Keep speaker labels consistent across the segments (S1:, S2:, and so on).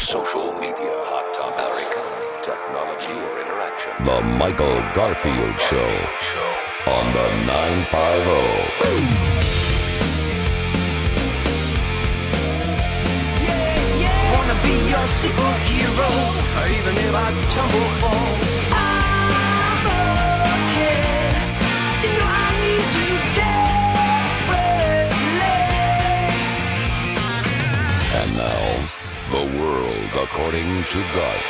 S1: social media, hot topics, our economy, technology, or interaction. The Michael Garfield Show on the 950.
S2: Be your superhero, even if I tumble fall, I'm okay. You know I need you desperately.
S1: And now, the world according to Garf.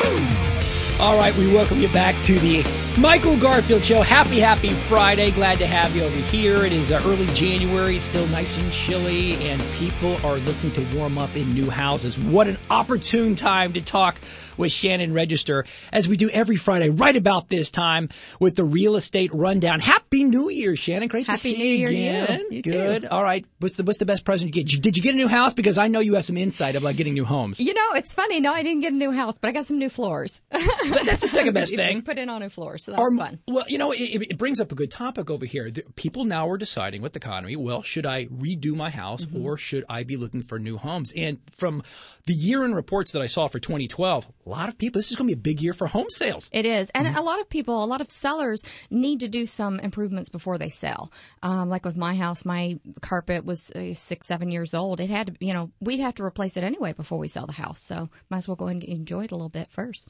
S3: All right, we welcome you back to the Michael Garfield Show. Happy Friday. Glad to have you over here. It is early January. It's still nice and chilly, and people are looking to warm up in new houses. What an opportune time to talk with Shannon Register, as we do every Friday right about this time with the Real Estate Rundown. Happy New Year, Shannon. Great to see you again.
S4: You
S3: Good.
S4: too.
S3: All right. What's the best present you get? Did you get a new house? Because I know you have some insight about getting new homes.
S4: You know, it's funny. No, I didn't get a new house, but I got some new floors.
S3: That's the second best thing.
S4: Put in on new floors, so that's fun.
S3: Well, you know, it brings up a good topic over here. People now are deciding with the economy, well, should I redo my house or should I be looking for new homes? And from the year-end reports that I saw for 2012, a lot of people, this is going to be a big year for home sales.
S4: It is. And a lot of people, a lot of sellers need to do some improvements before they sell. Like with my house, my carpet was 6-7 years old. It had to, you know, we'd have to replace it anyway before we sell the house. So might as well go ahead and enjoy it a little bit first.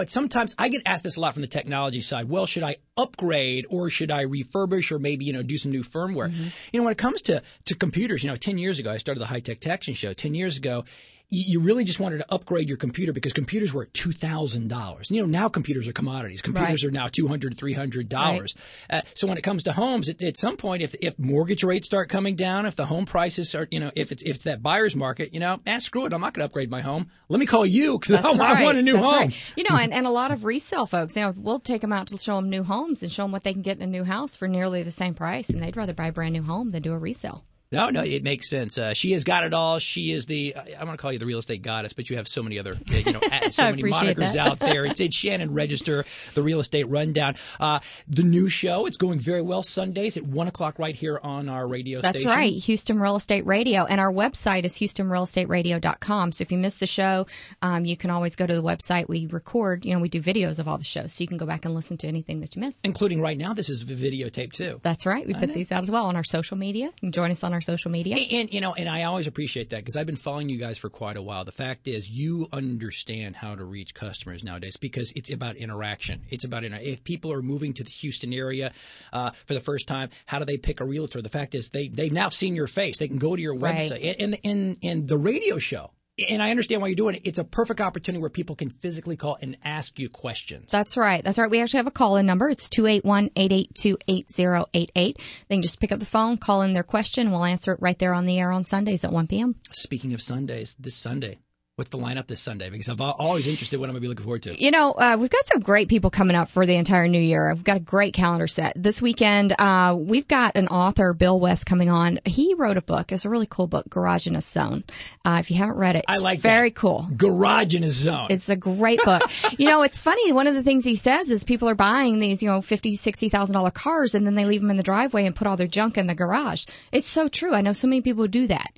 S3: Sometimes I get asked this a lot from the technology side. Well, should I upgrade or should I refurbish or maybe, do some new firmware? You know, when it comes to computers, 10 years ago, I started the High Tech Texan show. 10 years ago, you really just wanted to upgrade your computer because computers were at $2,000. Now computers are commodities. Computers are now $200, $300. Right. So when it comes to homes, at some point, if mortgage rates start coming down, if the home prices are, if it's that buyer's market, screw it. I'm not going to upgrade my home. Let me call you because I want a new home.
S4: Right. And a lot of resale folks, we'll take them out to show them new homes and show them what they can get in a new house for nearly the same price. And they'd rather buy a brand new home than do a resale.
S3: No, it makes sense. She has got it all. She is I want to call you the real estate goddess, but you have so many other, so many monikers out there. It's Shannon Register, the Real Estate Rundown. The new show, it's going very well Sundays at 1 o'clock right here on our radio station.
S4: That's right, Houston Real Estate Radio. And our website is HoustonRealEstateRadio.com. So if you missed the show, you can always go to the website. We record, we do videos of all the shows. So you can go back and listen to anything that you missed.
S3: Including right now, this is videotape too.
S4: That's right. We put these out as well on our social media. You can join us on our social media.
S3: And I always appreciate that because I've been following you guys for quite a while. The fact is you understand how to reach customers nowadays because it's about interaction. It's about if people are moving to the Houston area for the first time, how do they pick a realtor? The fact is they've now seen your face. They can go to your website and the radio show. And I understand why you're doing it. It's a perfect opportunity where people can physically call and ask you questions.
S4: That's right. We actually have a call-in number. It's 281-882-8088. They can just pick up the phone, call in their question, and we'll answer it right there on the air on Sundays at 1 p.m.
S3: Speaking of Sundays, this Sunday. What's the lineup this Sunday? Because I'm always interested in what I'm going to be looking forward to.
S4: We've got some great people coming up for the entire new year. We've got a great calendar set. This weekend, we've got an author, Bill West, coming on. He wrote a book. It's a really cool book, Garage in a Zone. If you haven't read it, it's very cool.
S3: Garage in a Zone.
S4: It's a great book. It's funny. One of the things he says is people are buying these, $50,000, $60,000 cars, and then they leave them in the driveway and put all their junk in the garage. It's so true. I know so many people who do that,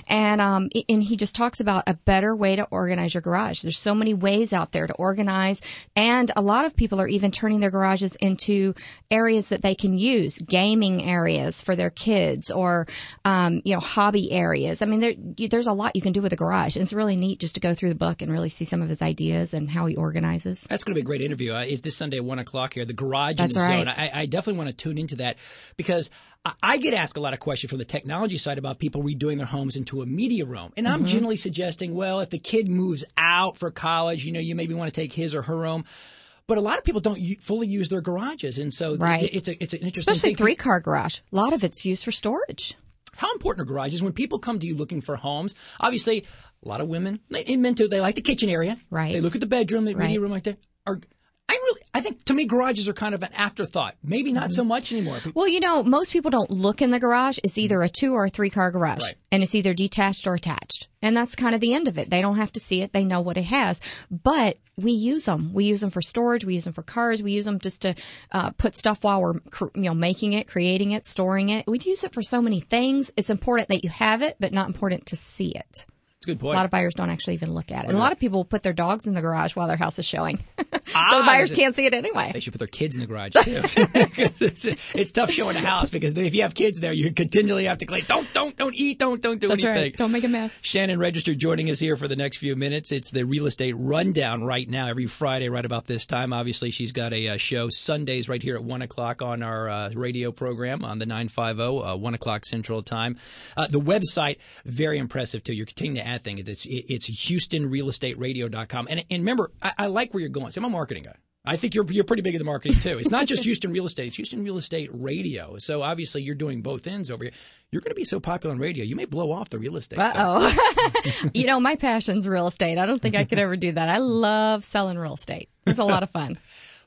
S4: and he just talks about a better way to organize your garage. There's so many ways out there to organize, and a lot of people are even turning their garages into areas that they can use, gaming areas for their kids, or hobby areas. I mean, there's a lot you can do with a garage, and it's really neat just to go through the book and really see some of his ideas and how he organizes.
S3: That's going to be a great interview. Is this Sunday at 1 o'clock here? The Garage in a Zone. I definitely want to tune into that because I get asked a lot of questions from the technology side about people redoing their homes into a media room. And I'm generally suggesting, well, if the kid moves out for college, you maybe want to take his or her room. But a lot of people don't fully use their garages. And so it's an interesting
S4: Especially
S3: thing.
S4: 3-car garage. A lot of it's used for storage.
S3: How important are garages? When people come to you looking for homes, obviously a lot of women, they like the kitchen area.
S4: Right.
S3: They look at the bedroom, the media room like that. I think to me garages are kind of an afterthought. Maybe not so much anymore.
S4: Well, most people don't look in the garage. It's either a 2 or a 3-car garage.
S3: Right.
S4: And it's either detached or attached. And that's kind of the end of it. They don't have to see it. They know what it has. But we use them. We use them for storage. We use them for cars. We use them just to put stuff while we're making it, creating it, storing it. We use it for so many things. It's important that you have it, but not important to see it.
S3: a good point.
S4: A lot of buyers don't actually even look at it. And a lot of people put their dogs in the garage while their house is showing. So the buyers can't see it anyway.
S3: They should put their kids in the garage, too. It's tough showing a house because if you have kids there, you continually have to clean. Don't eat, don't do
S4: That's
S3: anything.
S4: Right. Don't make a mess.
S3: Shannon Register joining us here for the next few minutes. It's the Real Estate Rundown right now, every Friday right about this time. Obviously, she's got a show Sundays right here at 1 o'clock on our radio program on the 950, 1 o'clock Central Time. The website, very impressive, too. You're continuing to add things. It's HoustonRealEstateRadio.com. And remember, I like where you're going. See, I'm a marketing guy. I think you're pretty big in the marketing, too. It's not just Houston Real Estate. It's Houston Real Estate Radio. So, obviously, you're doing both ends over here. You're going to be so popular on radio, you may blow off the real estate.
S4: Uh-oh. My passion's real estate. I don't think I could ever do that. I love selling real estate. It's a lot of fun.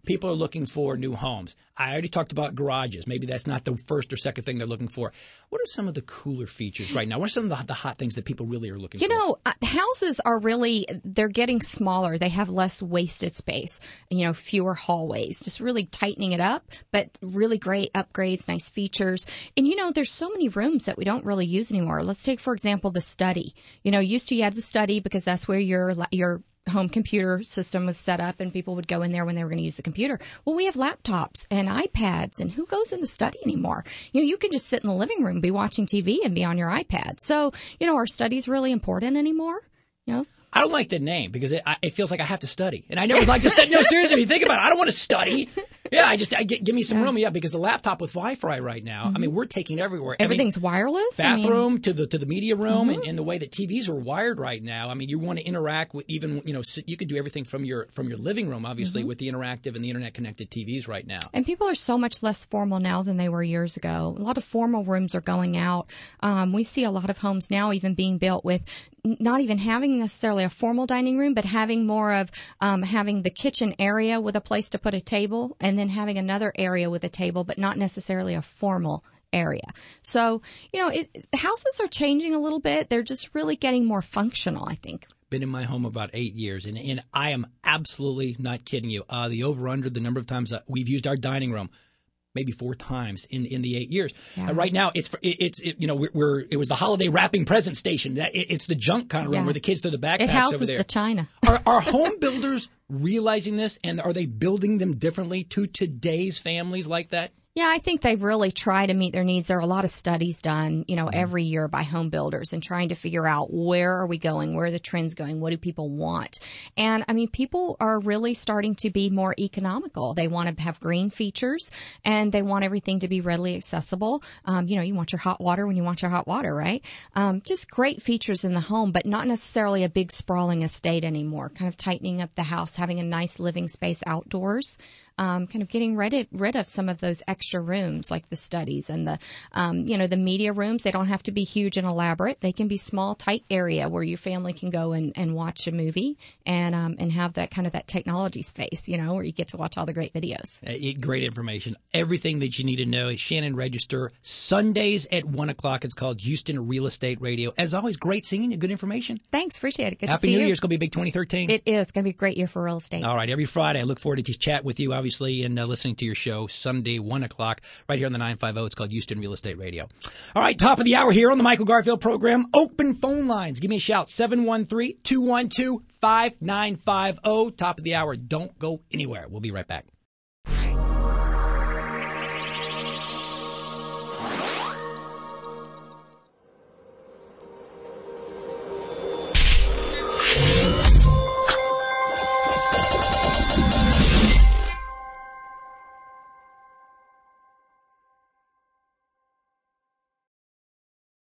S3: People are looking for new homes. I already talked about garages. Maybe that's not the first or second thing they're looking for. What are some of the cooler features right now? What are some of the hot things that people really are looking for?
S4: Houses are they're getting smaller. They have less wasted space, fewer hallways, just really tightening it up, but really great upgrades, nice features. And, there's so many rooms that we don't really use anymore. Let's take, for example, the study. Used to you had the study because that's where your home computer system was set up and people would go in there when they were going to use the computer. Well, we have laptops and iPads, and who goes in the study anymore? You can just sit in the living room, be watching TV, and be on your iPad. So, are studies really important anymore?
S3: I don't like the name because it feels like I have to study. And I never like to study. No, seriously, if you think about it, I don't want to study. Yeah, give me some room. Yeah, because the laptop with Wi-Fi right now,
S4: Mm-hmm.
S3: I mean, we're taking everywhere.
S4: Everything's wireless.
S3: Bathroom to the media room,
S4: Mm-hmm.
S3: and the way that TVs are wired right now. I mean, you want to interact with even, you can do everything from your living room, obviously, with the interactive and the internet-connected TVs right now.
S4: And people are so much less formal now than they were years ago. A lot of formal rooms are going out. We see a lot of homes now even being built with not even having necessarily a formal dining room, but having more of having the kitchen area with a place to put a table, and then having another area with a table, but not necessarily a formal area. So, houses are changing a little bit. They're just really getting more functional, I think.
S3: Been in my home about 8 years, and I am absolutely not kidding you. The over-under, the number of times that we've used our dining room, maybe 4 times in the 8 years.
S4: Yeah.
S3: Right now, it was the holiday wrapping present station. It's the junk kind of room where the kids throw the backpacks
S4: it houses
S3: over there.
S4: the china.
S3: Are home builders realizing this, and are they building them differently to today's families like that?
S4: Yeah, I think they've really tried to meet their needs. There are a lot of studies done, every year by home builders and trying to figure out where are we going, where are the trends going, what do people want? And, people are really starting to be more economical. They want to have green features, and they want everything to be readily accessible. You want your hot water when you want your hot water, right? Just great features in the home, but not necessarily a big sprawling estate anymore, kind of tightening up the house, having a nice living space outdoors. Kind of getting rid of some of those extra rooms like the studies and the media rooms. They don't have to be huge and elaborate. They can be small, tight area where your family can go and watch a movie and have that kind of that technology space, where you get to watch all the great videos.
S3: Great information. Everything that you need to know is Shannon Register, Sundays at 1 o'clock. It's called Houston Real Estate Radio. As always, great seeing you. Good information.
S4: Thanks. Appreciate it. Good
S3: Happy
S4: to see
S3: New
S4: you.
S3: Year. It's going to be a big 2013.
S4: It is. It's going to be a great year for real estate.
S3: All right. Every Friday, I look forward to just chat with you, obviously, and listening to your show Sunday, 1 o'clock, right here on the 950. It's called Houston Real Estate Radio. All right. Top of the hour here on the Michael Garfield program. Open phone lines. Give me a shout. 713-212-5950. Top of the hour. Don't go anywhere. We'll be right back.